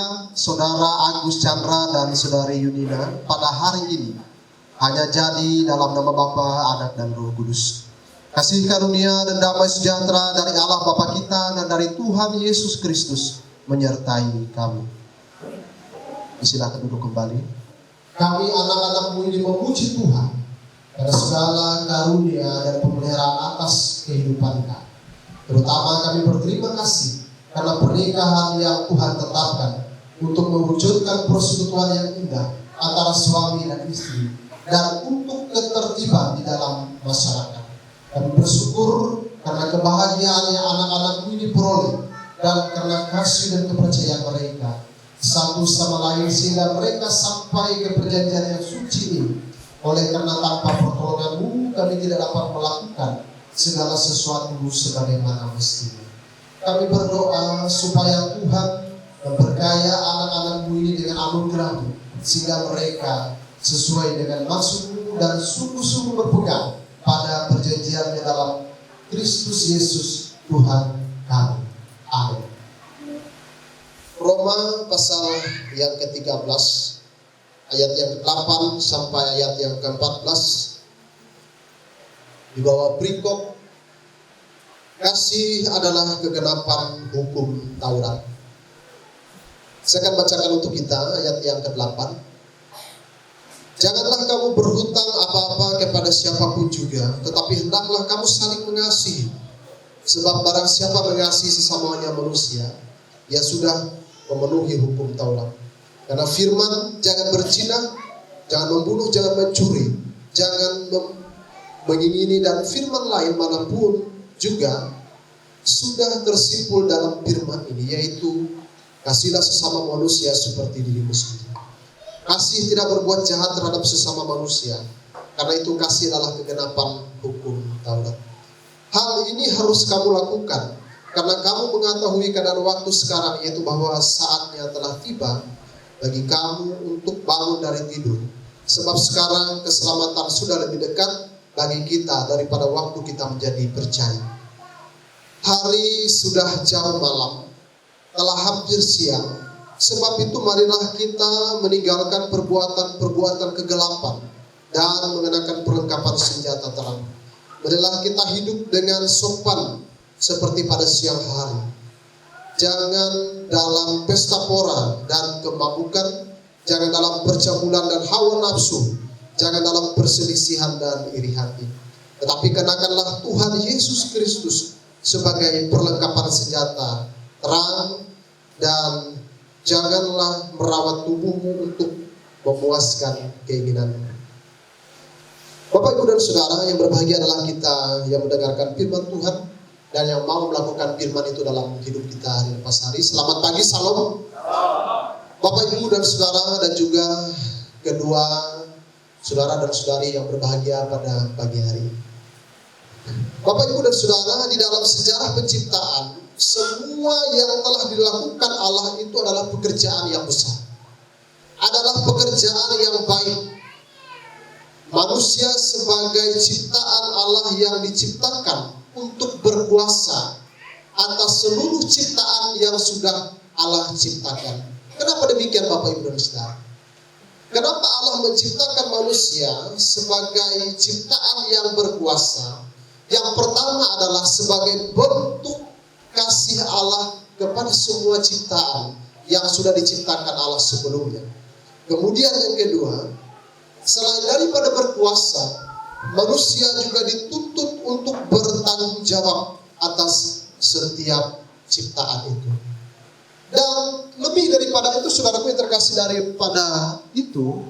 karunia Saudara Agus Chandra dan Saudari Yunina pada hari ini hanya jadi dalam nama Bapa, Anak dan Roh Kudus. Kasih karunia dan damai sejahtera dari Allah Bapa kita dan dari Tuhan Yesus Kristus menyertai kami. Silakan duduk kembali. Kami anak-anakmu ini memuji Tuhan karena segala karunia dan pemeliharaan atas kehidupan kami. Terutama kami berterima kasih karena pernikahan yang Tuhan tetapkan untuk mewujudkan persekutuan yang indah antara suami dan istri dan untuk ketertiban di dalam masyarakat. Kami bersyukur karena kebahagiaan yang anak-anakmu ini peroleh dan karena kasih dan kepercayaan mereka satu sama lain sehingga mereka sampai ke perjanjian yang suci ini. Oleh karena tanpa pertolonganmu kami tidak dapat melakukan segala sesuatu sebagaimana mestinya. Kami berdoa supaya Tuhan memberkaya anak-anakmu ini dengan anugerah-Mu sehingga mereka sesuai dengan maksud-Mu dan sungguh-sungguh berpegang pada perjanjiannya dalam Kristus Yesus Tuhan kami. Amin. Roma pasal yang ke-13 ayat yang ke-8 sampai ayat yang ke-14 di bawah perikop kasih adalah kegenapan hukum Taurat. Saya akan bacakan untuk kita ayat yang ke-8. Janganlah kamu berhutang apa-apa kepada siapapun juga, tetapi hendaklah kamu saling mengasihi. Sebab barang siapa mengasihi sesamanya manusia, ia sudah memenuhi hukum Taurat. Karena firman, jangan berzina, jangan membunuh, jangan mencuri, jangan mengingini, dan firman lain manapun juga sudah tersimpul dalam firman ini, yaitu kasihlah sesama manusia seperti dirimu sendiri. Kasih tidak berbuat jahat terhadap sesama manusia, karena itu kasih adalah kegenapan hukum Taurat. Hal ini harus kamu lakukan karena kamu mengetahui keadaan waktu sekarang, yaitu bahwa saatnya telah tiba bagi kamu untuk bangun dari tidur. Sebab sekarang keselamatan sudah lebih dekat bagi kita daripada waktu kita menjadi percaya. Hari sudah jauh malam, telah hampir siang. Sebab itu marilah kita meninggalkan perbuatan-perbuatan kegelapan dan mengenakan perlengkapan senjata terang. Marilah kita hidup dengan sopan seperti pada siang hari. Jangan dalam pesta pora dan kemabukan, jangan dalam percabulan dan hawa nafsu, jangan dalam perselisihan dan iri hati. Tetapi kenakanlah Tuhan Yesus Kristus sebagai perlengkapan senjata terang, dan janganlah merawat tubuhmu untuk memuaskan keinginanmu. Bapak, Ibu, dan Saudara yang berbahagia adalah kita yang mendengarkan firman Tuhan dan yang mau melakukan firman itu dalam hidup kita hari lepas hari. Selamat pagi, salam. Bapak, Ibu, dan Saudara, dan juga kedua saudara dan saudari yang berbahagia pada pagi hari. Bapak, Ibu, dan Saudara, di dalam sejarah penciptaan, semua yang telah dilakukan Allah itu adalah pekerjaan yang besar, adalah pekerjaan yang baik. Manusia sebagai ciptaan Allah yang diciptakan untuk berkuasa atas seluruh ciptaan yang sudah Allah ciptakan. Kenapa demikian, Bapak, Ibu, dan Saudara? Kenapa Allah menciptakan manusia sebagai ciptaan yang berkuasa? Yang pertama adalah sebagai bentuk kasih Allah kepada semua ciptaan yang sudah diciptakan Allah sebelumnya. Kemudian yang kedua, selain daripada berkuasa, manusia juga dituntut untuk bertanggung jawab atas setiap ciptaan itu. Dan lebih daripada itu, saudaraku yang terkasih, daripada itu,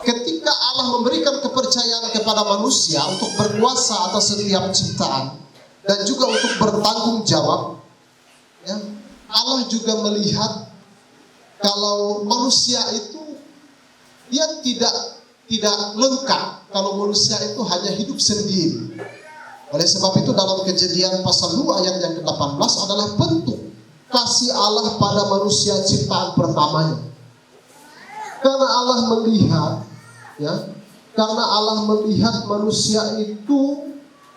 ketika Allah memberikan kepercayaan kepada manusia untuk berkuasa atas setiap ciptaan dan juga untuk bertanggung jawab, ya, Allah juga melihat kalau manusia itu dia tidak lengkap kalau manusia itu hanya hidup sendiri. Oleh sebab itu dalam Kejadian pasal 2 ayat yang ke-18 adalah bentuk kasih Allah pada manusia ciptaan pertamanya. Karena Allah melihat, ya, karena Allah melihat manusia itu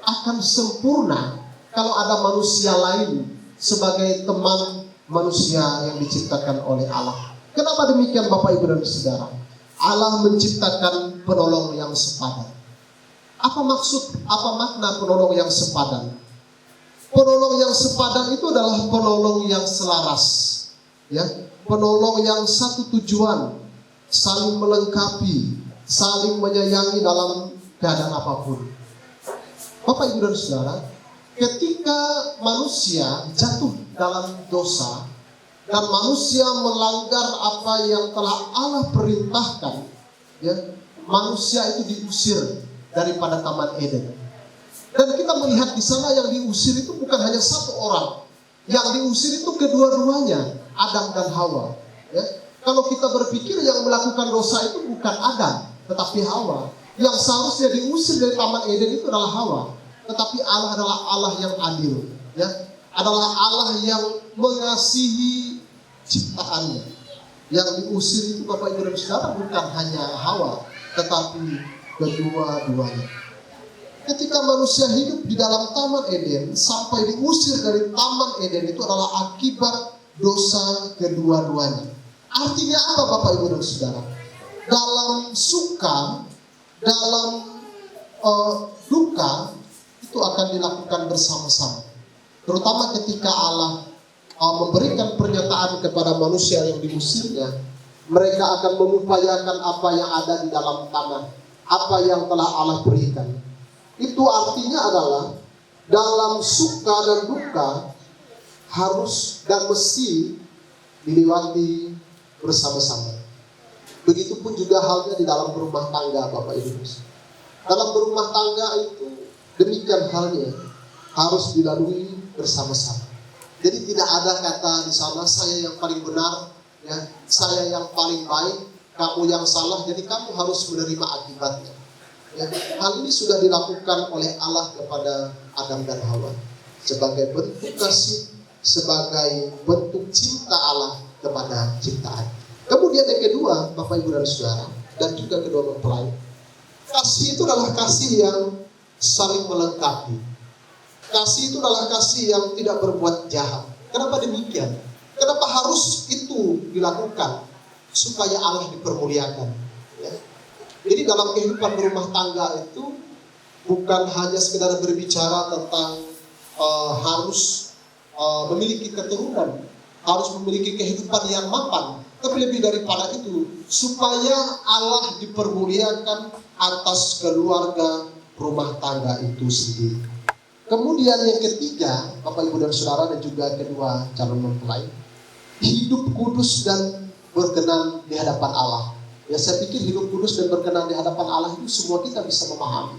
akan sempurna kalau ada manusia lain sebagai teman manusia yang diciptakan oleh Allah. Kenapa demikian Bapak Ibu dan Saudara? Allah menciptakan penolong yang sepadan. Apa makna penolong yang sepadan? Penolong yang sepadan itu adalah penolong yang selaras, ya, penolong yang satu tujuan, saling melengkapi, saling menyayangi dalam keadaan apapun. Bapak Ibu dan Saudara, ketika manusia jatuh dalam dosa dan manusia melanggar apa yang telah Allah perintahkan, ya, manusia itu diusir daripada Taman Eden. Dan kita melihat di sana yang diusir itu bukan hanya satu orang, yang diusir itu kedua-duanya, Adam dan Hawa. Ya. Kalau kita berpikir yang melakukan dosa itu bukan Adam, tetapi Hawa. Yang seharusnya diusir dari Taman Eden itu adalah Hawa. Tetapi Allah adalah Allah yang adil, ya, adalah Allah yang mengasihi ciptaannya. Yang diusir itu Bapak Ibu dan Saudara bukan hanya Hawa, tetapi kedua-duanya. Ketika manusia hidup di dalam Taman Eden sampai diusir dari Taman Eden itu adalah akibat dosa kedua-duanya. Artinya apa Bapak Ibu dan Saudara? Dalam suka, dalam duka itu akan dilakukan bersama-sama. Terutama ketika Allah memberikan pernyataan kepada manusia yang diusirnya, mereka akan mengupayakan apa yang ada di dalam tanah, apa yang telah Allah berikan. Itu artinya adalah dalam suka dan duka harus dan mesti dilewati bersama-sama. Begitupun juga halnya di dalam berumah tangga Bapak Ibu. Dalam berumah tangga itu demikian halnya, harus dilalui bersama-sama. Jadi tidak ada kata di sana saya yang paling benar, ya, saya yang paling baik, kamu yang salah, jadi kamu harus menerima akibatnya. Ya, hal ini sudah dilakukan oleh Allah kepada Adam dan Hawa sebagai bentuk kasih, sebagai bentuk cinta Allah kepada ciptaan. Kemudian yang kedua, Bapak Ibu dan Saudara, dan juga kedua mempelai, kasih itu adalah kasih yang saling melengkapi. Kasih itu adalah kasih yang tidak berbuat jahat. Kenapa demikian? Kenapa harus itu dilakukan? Supaya Allah dipermuliakan. Ya. Jadi dalam kehidupan berumah tangga itu bukan hanya sekedar berbicara tentang harus memiliki keturunan, harus memiliki kehidupan yang mapan, tapi lebih daripada itu supaya Allah dipermuliakan atas keluarga rumah tangga itu sendiri. Kemudian yang ketiga, Bapak Ibu dan Saudara dan juga kedua calon mempelai, hidup kudus dan berkenan di hadapan Allah. Ya, saya pikir hidup kudus dan berkenan di hadapan Allah itu semua kita bisa memahami.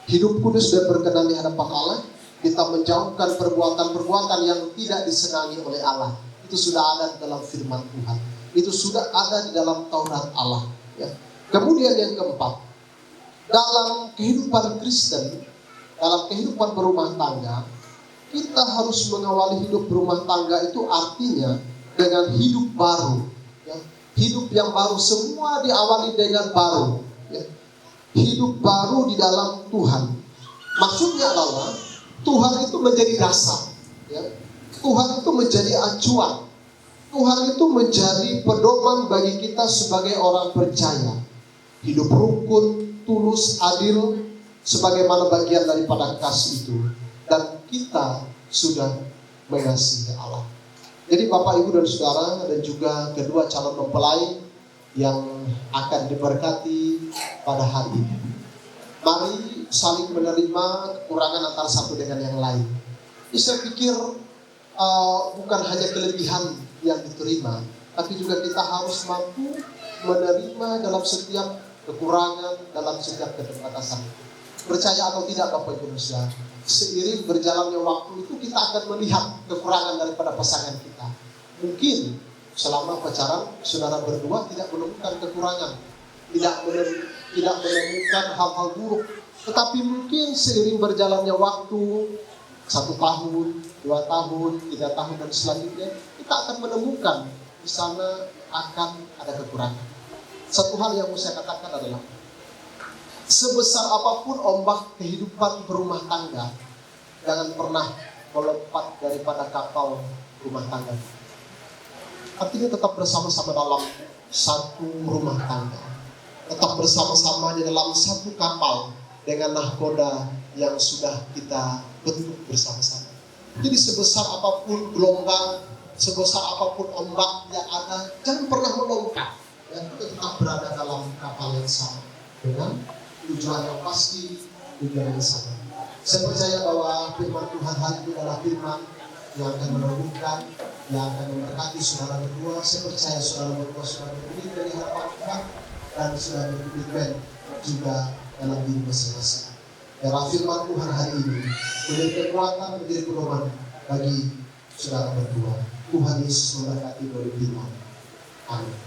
Hidup kudus dan berkenan di hadapan Allah, kita menjauhkan perbuatan-perbuatan yang tidak disenangi oleh Allah. Itu sudah ada di dalam firman Tuhan. Itu sudah ada di dalam Taurat Allah. Ya. Kemudian yang keempat, dalam kehidupan Kristen, dalam kehidupan berumah tangga, kita harus mengawali hidup berumah tangga itu artinya dengan hidup baru. Ya. Hidup yang baru, semua diawali dengan baru. Ya. Hidup baru di dalam Tuhan. Maksudnya adalah Tuhan itu menjadi dasar. Ya. Tuhan itu menjadi acuan. Tuhan itu menjadi pedoman bagi kita sebagai orang percaya. Hidup rukun, tulus, adil, sebagaimana bagian daripada kasih itu. Dan kita sudah mengasihi Allah. Jadi Bapak Ibu dan Saudara dan juga kedua calon mempelai yang akan diberkati pada hari ini, mari saling menerima kekurangan antara satu dengan yang lain. Jadi saya pikir bukan hanya kelebihan yang diterima, tapi juga kita harus mampu menerima dalam setiap kekurangan, dalam setiap keterbatasan. Percaya atau tidak Bapak Ibu dan Saudara, seiring berjalannya waktu itu kita akan melihat kekurangan daripada pasangan kita. Mungkin selama pacaran saudara berdua tidak menemukan kekurangan, tidak menemukan hal-hal buruk. Tetapi mungkin seiring berjalannya waktu, 1 tahun, 2 tahun, 3 tahun dan selanjutnya, kita akan menemukan di sana akan ada kekurangan. Satu hal yang mau saya katakan adalah, sebesar apapun ombak kehidupan berumah tangga, jangan pernah melompat daripada kapal rumah tangga. Artinya tetap bersama-sama dalam satu rumah tangga, tetap bersama-sama di dalam satu kapal dengan nahkoda yang sudah kita bentuk bersama-sama. Jadi sebesar apapun gelombang, sebesar apapun ombak yang ada, jangan pernah melompat. Ya, kita tetap berada dalam kapal yang sama dengan tujuan yang pasti, tujuan yang sama. Saya percaya bahwa firman Tuhan hari ini adalah firman yang akan meneguhkan, yang akan memberkati saudara berdua. Saya percaya saudara berdua sudah berpikir dari harapan Tuhan dan sudah berpikir juga dalam diri masing-masing. Biarlah firman Tuhan hari ini menjadi kekuatan, menjadi pedoman bagi saudara berdua. Tuhan Yesus memberkati melalui firman. Amin.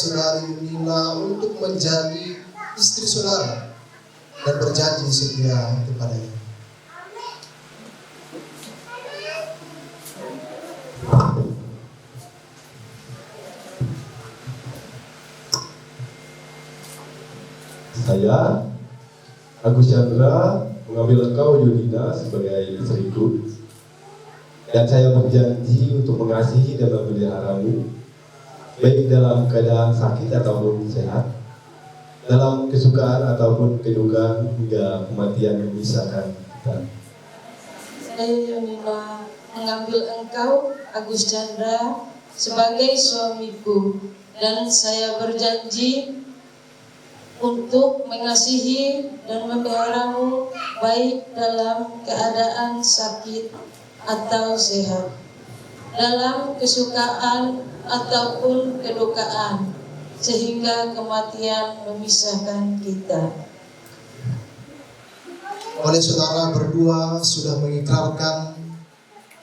saudari Yunina untuk menjadi istri saudara dan berjanji setia kepadanya. Saya, Agus Chandra, mengambil engkau Yunina sebagai istriku, dan saya berjanji untuk mengasihi dan memeliharamu, baik dalam keadaan sakit ataupun sehat, dalam kesukaan ataupun kedukaan, hingga kematian memisahkan kita. Saya Yunina mengambil engkau Agus Chandra sebagai suamiku, dan saya berjanji untuk mengasihi dan memeliharamu baik dalam keadaan sakit atau sehat, dalam kesukaan ataupun kedukaan, sehingga kematian memisahkan kita. Oleh saudara berdua sudah mengikrarkan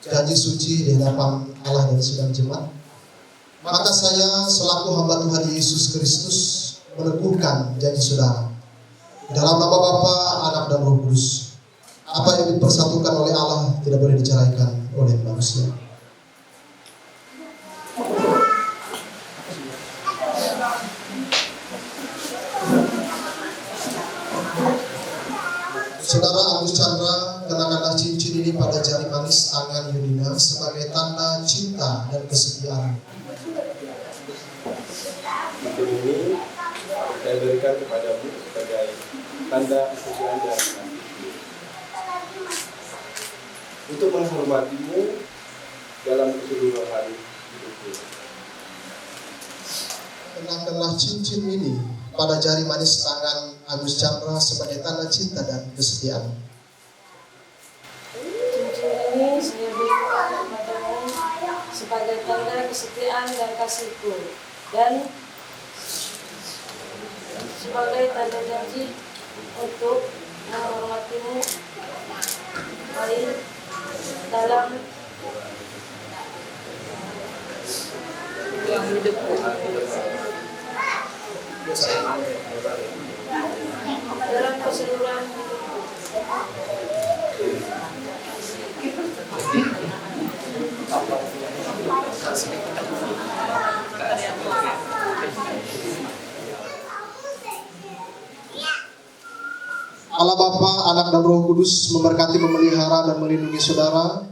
janji suci di hadapan Allah dan sidang jemaat, maka saya selaku hamba Tuhan Yesus Kristus meneguhkan janji saudara dalam nama Bapa, Anak dan Roh Kudus. Apa yang dipersatukan oleh Allah tidak boleh diceraikan oleh manusia. Saudara Agus Chandra, kenakanlah cincin ini pada jari manis tangan Yunina sebagai tanda cinta dan kesetiaan. Cincin ini saya berikan kepadamu sebagai tanda kesetiaan dan kasih, untuk menghormatimu dalam keseluruhan hari hidupku. Kenakanlah cincin ini pada jari manis tangan Agus Chandra sebagai tanda cinta dan kesetiaan. Cincin ini saya berikan kepadamu sebagai tanda kesetiaan dan kasihku, dan sebagai tanda janji untuk menghormatimu baik dalam hidupku, dalam keseluruhan hidupku. Allah Bapa, Anak dan Roh Kudus memberkati, memelihara dan melindungi saudara.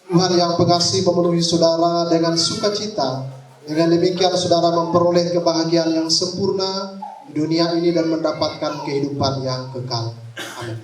Tuhan yang pengasih memenuhi saudara dengan sukacita. Dengan demikian saudara memperoleh kebahagiaan yang sempurna di dunia ini dan mendapatkan kehidupan yang kekal. Amin.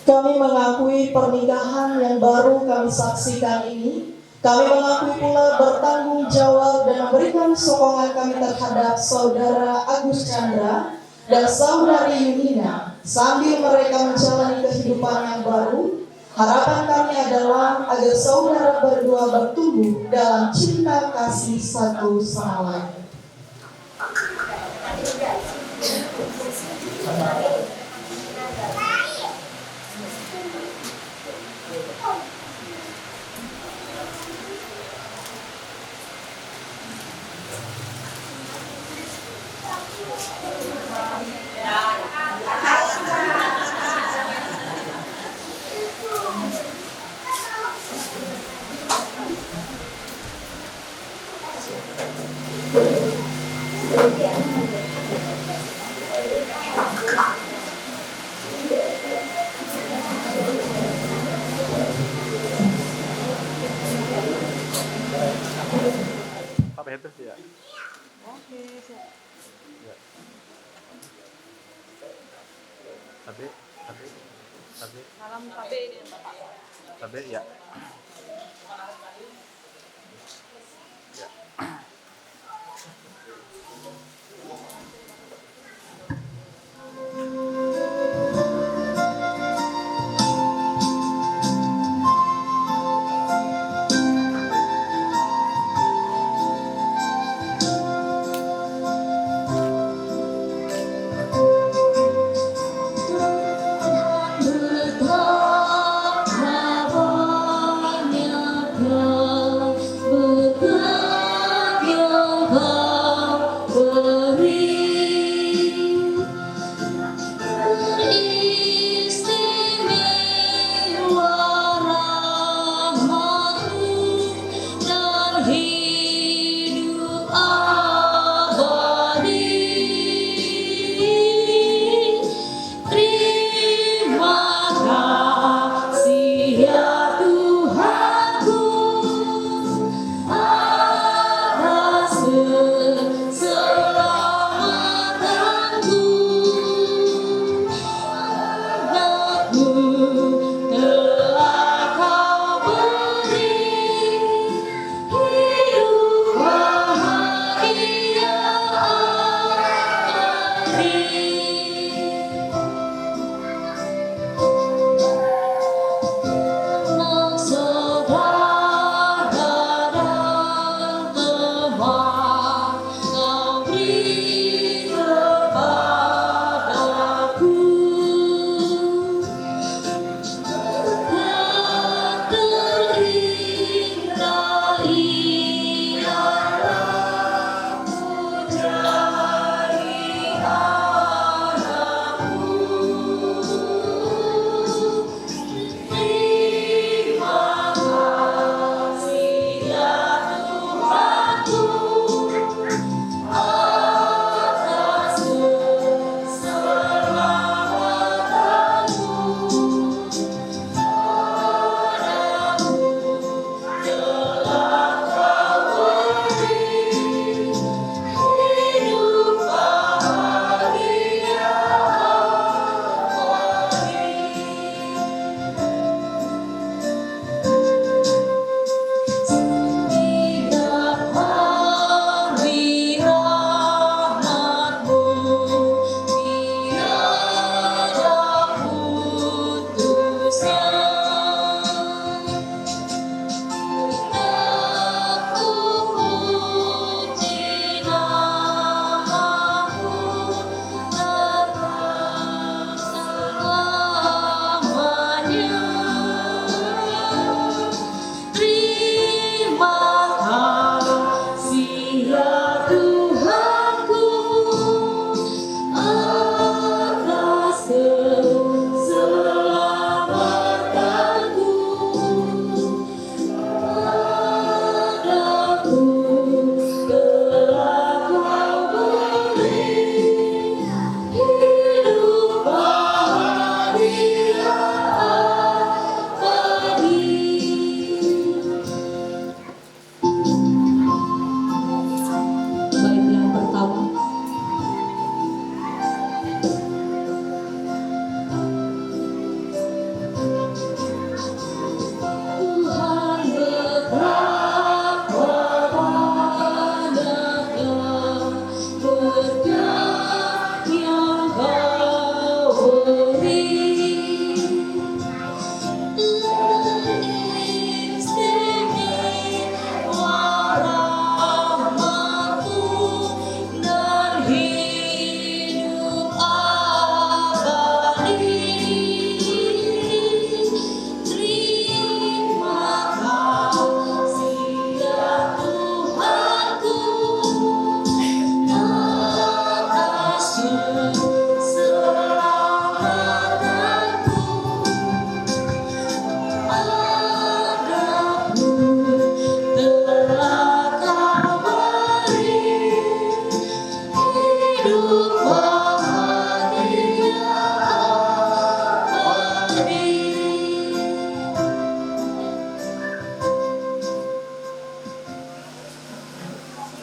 Kami mengakui pernikahan yang baru kami saksikan ini. Kami mengakui pula bertanggung jawab dan memberikan sokongan kami terhadap saudara Agus Chandra dan saudari Yunina sambil mereka menjalani kehidupan yang baru. Harapan kami adalah agar saudara berdua bertumbuh dalam cinta kasih satu sama lain. Apa itu ya? Oke, siap. Ya. Tabe. Salam tabe ini Bapak. Tabe ya.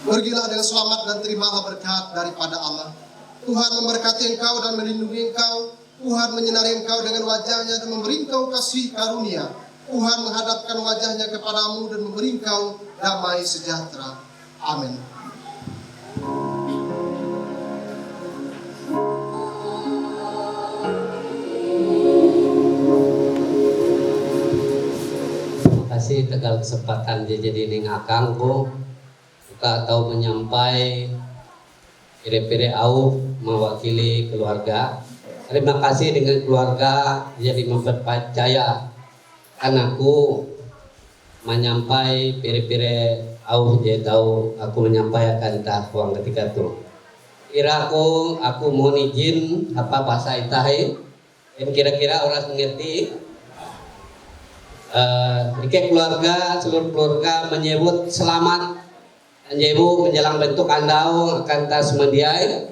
Pergilah dengan selamat dan terimalah berkat daripada Allah. Tuhan memberkati engkau dan melindungi engkau. Tuhan menyinari engkau dengan wajahnya dan memberi engkau kasih karunia. Tuhan menghadapkan wajahnya kepadamu dan memberi engkau damai sejahtera. Amin. Terima kasih tegal kesempatan jadi ning akangku buka atau menyampai pire-pire au mewakili keluarga. Terima kasih dengan keluarga jadi mempercaya anakku menyampai pire-pire au jadi tahu aku menyampaikan tak uang ketika itu. Kira aku mohon izin apa bahasa Itahi dan kira-kira orang mengerti. Seluruh keluarga menyebut selamat Ibu menjelang bentuk andau akan tas mendiai.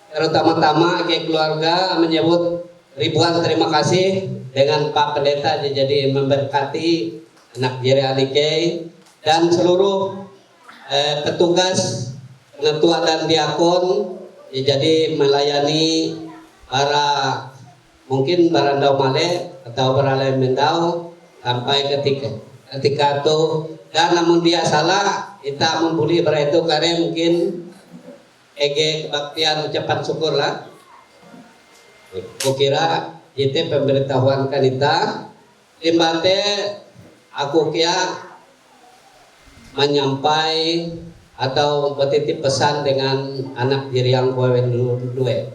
Terutama-tama keluarga menyebut ribuan terima kasih dengan Pak Pendeta jadi memberkati anak jere adike dan seluruh petugas pengetua dan diakon jadi melayani para mungkin barandau male atau baralai mendau sampai ketika itu dan namun dia salah kita membuli itu karena mungkin kebaktian ucapan syukur lah. Kukira itu pemberitahuan kanita limbate aku kia menyampai atau bertitip pesan dengan anak diri yang kuawen dua.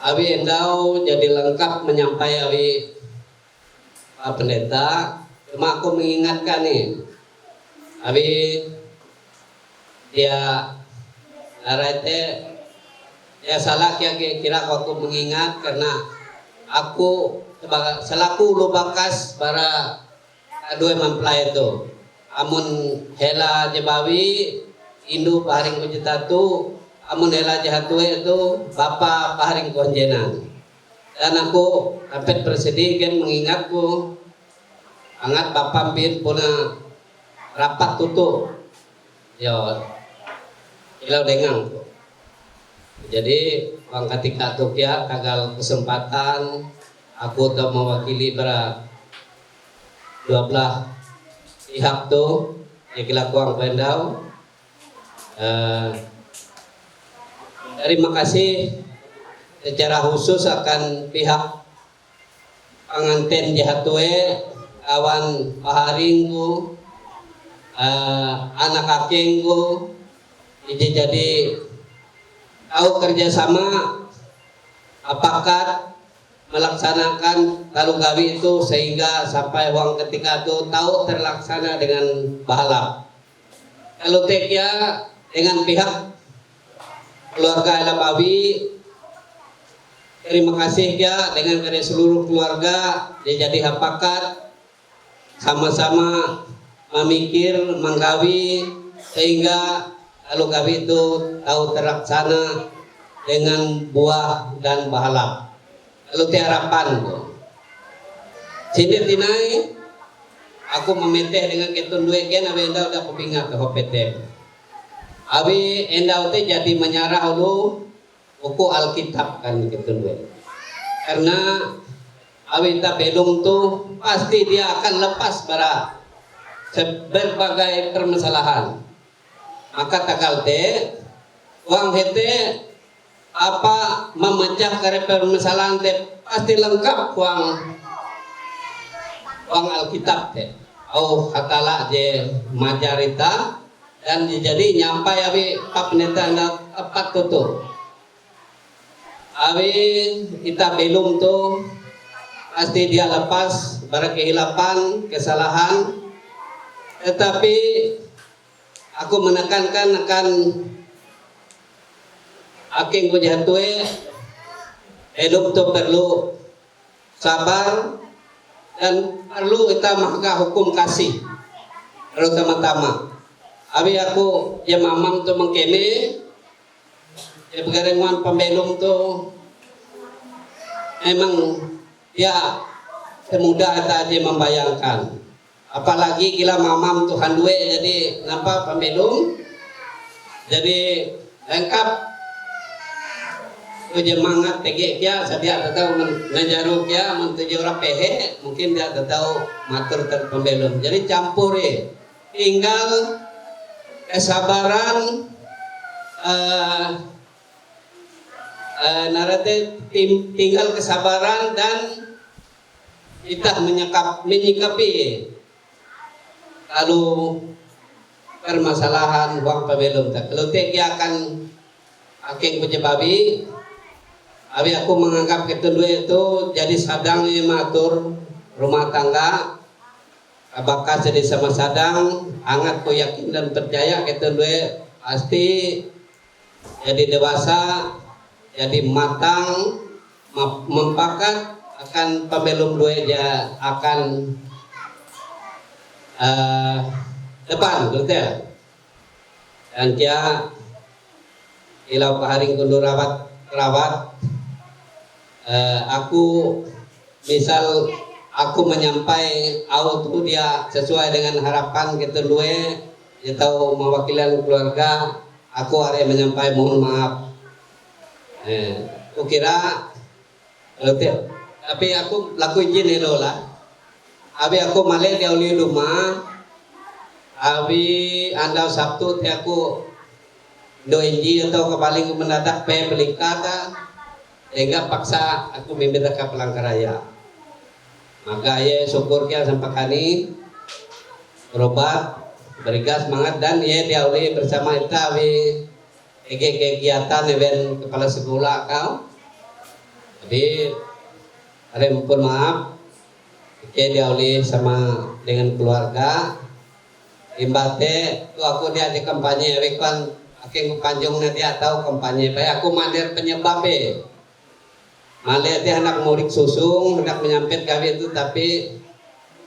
Abi endau jadi lengkap menyampai abi Pak Pendeta. Cuma aku mengingatkan nih, abi dia arete ya salah kira aku mengingat karena aku selaku lubakas para dua mempelai itu. Amun hela jebawi indu paring kujitatu, amun hela jahatue itu bapa paring konjenan. Dan aku dapat bersedih kan mengingatku angat bapak pin puna rapat tutup yo ilau dengang. Jadi wang ketika tuh ya kagal kesempatan aku tak mewakili para 12 pihak tuh ya kila kuang pendau. Terima kasih secara khusus akan pihak pengantin jahatue awan paharingku anak kakengku jadi tahu kerjasama apakah melaksanakan talunggawi itu sehingga sampai uang ketika itu tahu terlaksana dengan pahala. Kalau tekia dengan pihak keluarga Elapawi terima kasih ya dengan dari seluruh keluarga jadi hapakat sama-sama memikir menggawi sehingga kalau gawi itu tahu terlaksana dengan buah dan pahala. Lalu harapan sini tinai aku memeteh dengan ketun dua gen abi endau dah kupingat ke hopete abi endau teh jadi menyarah dulu buku Alkitab kan ketun dua karena abi tak belum tuh pasti dia akan lepas bara berbagai permasalahan. Maka takal teh uang hete apa memecah dari permasalahan teh pasti lengkap uang Alkitab teh. Oh hatala je majarita dan jadi nyampai abi Pak Pendeta tepat tutup. Abi kita belum tuh pasti dia lepas bara kehilapan kesalahan. Tetapi aku menekankan akan aking kujatue hidup itu perlu sabar dan perlu kita maka hukum kasih terutama-tama. Abi aku ya mamam tu mengkene ya pegarengan pembelum tu memang ya semudah tadi membayangkan. Apalagi gila mamam Tuhan dua jadi nampak pembelum Jadi lengkap semangat TG kia sadia tahu menjaru kia mentuju orang pehe mungkin dia tahu matur terpembelum. Jadi campur tinggal kesabaran tinggal kesabaran dan kita menyikapi kalau permasalahan uang pembelum. Kalau TG akan aking pejebabi, abi aku menganggap kedua itu jadi sadang matur rumah tangga. Apakah jadi sama sadang, hangat ku yakin dan percaya kedua pasti jadi dewasa, jadi matang, mempakat akan pembelum dua ya akan depan betul ya. Dan kia ilau paharing kundur rawat aku misal aku menyampai auto dia sesuai dengan harapan kita dua dia tahu mewakilan keluarga aku hari menyampai mohon maaf aku kira tapi aku laku izin lah abi aku male dia uli rumah abi andau Sabtu aku doinji atau kepaling mendadak pe beli kata sehingga paksa aku meminta ke Palangkaraya maka ya syukur kia sampai kini berobat berigas semangat dan ya diawali bersama kita kegiatan event kepala sekolah kau jadi ada mohon maaf ya diawali sama dengan keluarga imbate tu aku diajak kampanye rekan aking panjang nanti tahu kampanye baik aku mandir penyebab malah dia anak murid susung hendak menyampaikan kami itu tapi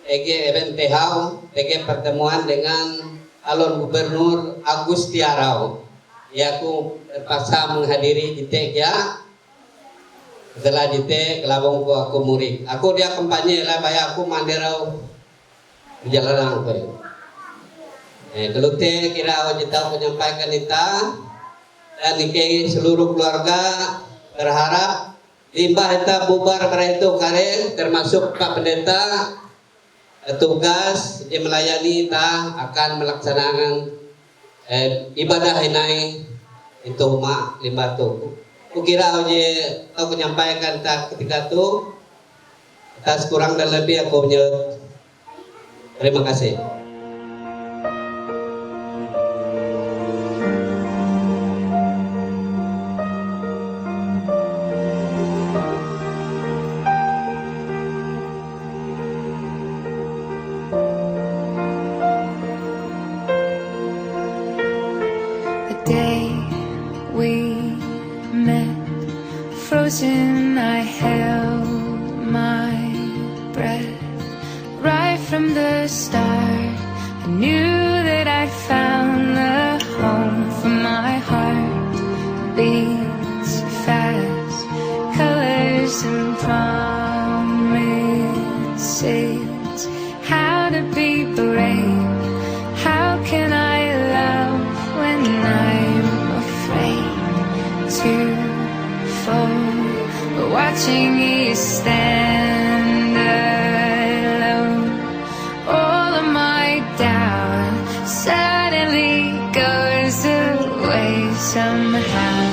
event TG pertemuan dengan calon gubernur Agus Tiarau ya aku terpaksa menghadiri JT ya setelah JT kelabung aku murid aku dia kampanye lah baik aku mandirau perjalanan aku kalau kira kita menyampaikan kita dan ini seluruh keluarga berharap limbah kita bubar pada itu kare termasuk Pak Pendeta tugas yang melayani kita akan melaksanakan ibadah ini itu rumah limbah itu. Kukira aku menyampaikan ketika itu atas kurang dan lebih aku menyebut terima kasih. Frozen, I held my breath. Right from the start, I knew that I'd found the home for my heart. Beats fast, colors and promises. How to be brave? How can I love when I'm afraid to fall? Watching you stand alone, all of my doubt suddenly goes away somehow.